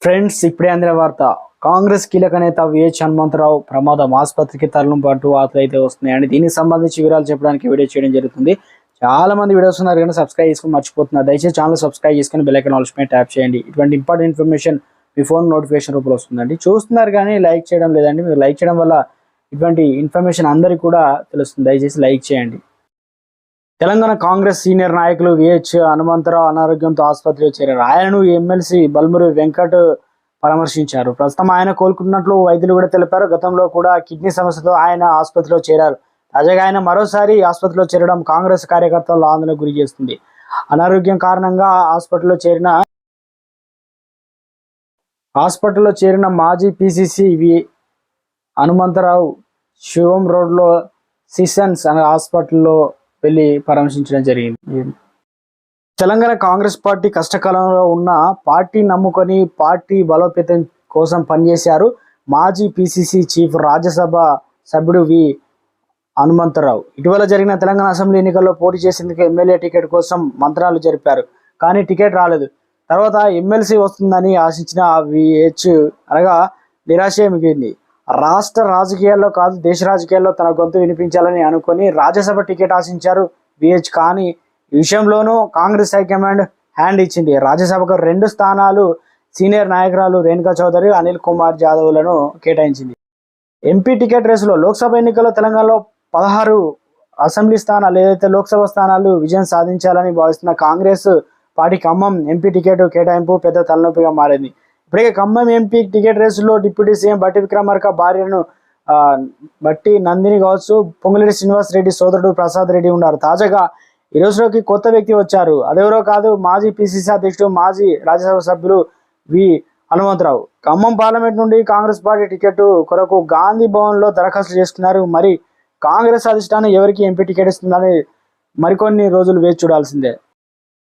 Friends, ఇప్పుడే అందిన వార్త. కాంగ్రెస్ కీలక నేత విహెచ్ హనుమంతరావు ప్రమాదం, ఆసుపత్రికి తరలింపు అంటూ వార్తలు అయితే వస్తున్నాయండి. దీనికి సంబంధించి వివరాలు చెప్పడానికి వీడియో చేయడం జరుగుతుంది. చాలా మంది వీడియోస్ ఉన్నారు కానీ సబ్స్క్రైబ్ చేసుకుని మర్చిపోతున్నారు. దయచేసి ఛానల్ సబ్స్క్రైబ్ చేసుకుని బెల్ ఐకాన్ ఆల్ పై ట్యాప్ చేయండి. ఇటువంటి ఇంపార్టెంట్ ఇన్ఫర్మేషన్ మీ ఫోన్ నోటిఫికేషన్ రూపంలో వస్తుందండి. చూస్తున్నారు కానీ లైక్ చేయడం లేదండి. మీరు లైక్ చేయడం వల్ల ఇటువంటి ఇన్ఫర్మేషన్ అందరికీ కూడా తెలుస్తుంది. దయచేసి లైక్ చేయండి. తెలంగాణ కాంగ్రెస్ సీనియర్ నాయకులు విహెచ్ హనుమంతరావు అనారోగ్యంతో ఆసుపత్రిలో చేరారు. ఆయనను ఎమ్మెల్సీ బల్మురి వెంకట్ పరామర్శించారు. ప్రస్తుతం ఆయన కోలుకుంటున్నట్లు వైద్యులు కూడా తెలిపారు. గతంలో కూడా కిడ్నీ సమస్యతో ఆయన ఆసుపత్రిలో చేరారు. తాజాగా ఆయన మరోసారి ఆసుపత్రిలో చేరడం కాంగ్రెస్ కార్యకర్తలను ఆందోళనకు గురి చేస్తుంది. అనారోగ్యం కారణంగా హాస్పిటల్లో చేరిన మాజీ పిసిసి హనుమంతరావు శివం రోడ్లో సిసన్స్ అనే హాస్పిటల్లో వెళ్ళి పరామర్శించడం జరిగింది. తెలంగాణ కాంగ్రెస్ పార్టీ కష్టకాలంలో ఉన్న పార్టీ నమ్ముకొని పార్టీ బలోపేతం కోసం పనిచేశారు మాజీ పిసిసి చీఫ్ రాజ్యసభ సభ్యుడు హనుమంతరావు. ఇటీవల జరిగిన తెలంగాణ అసెంబ్లీ ఎన్నికల్లో పోటీ చేసేందుకు ఎమ్మెల్యే టికెట్ కోసం మంత్రాలు జరిపారు. కానీ టికెట్ రాలేదు. తర్వాత ఎమ్మెల్సీ వస్తుందని ఆశించిన విహెచ్ నిరాశే మిగిలింది. రాష్ట్ర రాజకీయాల్లో కాదు దేశ రాజకీయాల్లో తన గొంతు వినిపించాలని అనుకుని రాజ్యసభ టికెట్ ఆశించారు విహెచ్. కానీ ఈ విషయంలోనూ కాంగ్రెస్ హైకమాండ్ హ్యాండ్ ఇచ్చింది. రాజ్యసభకు 2 స్థానాలు సీనియర్ నాయకురాలు రేణుకా చౌదరి, అనిల్ కుమార్ జాదవ్లను కేటాయించింది. ఎంపీ టికెట్ రేసులో లోక్సభ ఎన్నికల్లో తెలంగాణలో 16 అసెంబ్లీ స్థానాలు ఏదైతే లోక్సభ స్థానాలు విజయం సాధించాలని భావిస్తున్న Congress party Khammam MP ticket కేటాయింపు పెద్ద తలనొప్పిగా మారింది. ఇప్పటికే ఖమ్మం ఎంపీ టికెట్ రేసులో డిప్యూటీ సీఎం బట్టి విక్రమార్క భార్యను బట్టి నందిని కావచ్చు, పొంగులేటి శ్రీనివాస్ రెడ్డి సోదరుడు ప్రసాద్ రెడ్డి ఉన్నారు. తాజాగా ఈ రోజులోకి కొత్త వ్యక్తి వచ్చారు. అదెవరో కాదు, మాజీ పిసిసి అధ్యక్షుడు మాజీ రాజ్యసభ సభ్యులు హనుమంతరావు. ఖమ్మం పార్లమెంట్ నుండి కాంగ్రెస్ పార్టీ టికెట్ కొరకు గాంధీ భవన్లో దరఖాస్తు చేసుకున్నారు. మరి కాంగ్రెస్ అధిష్టానం ఎవరికి ఎంపీ టికెట్ ఇస్తుందని మరికొన్ని రోజులు వేచి చూడాల్సిందే.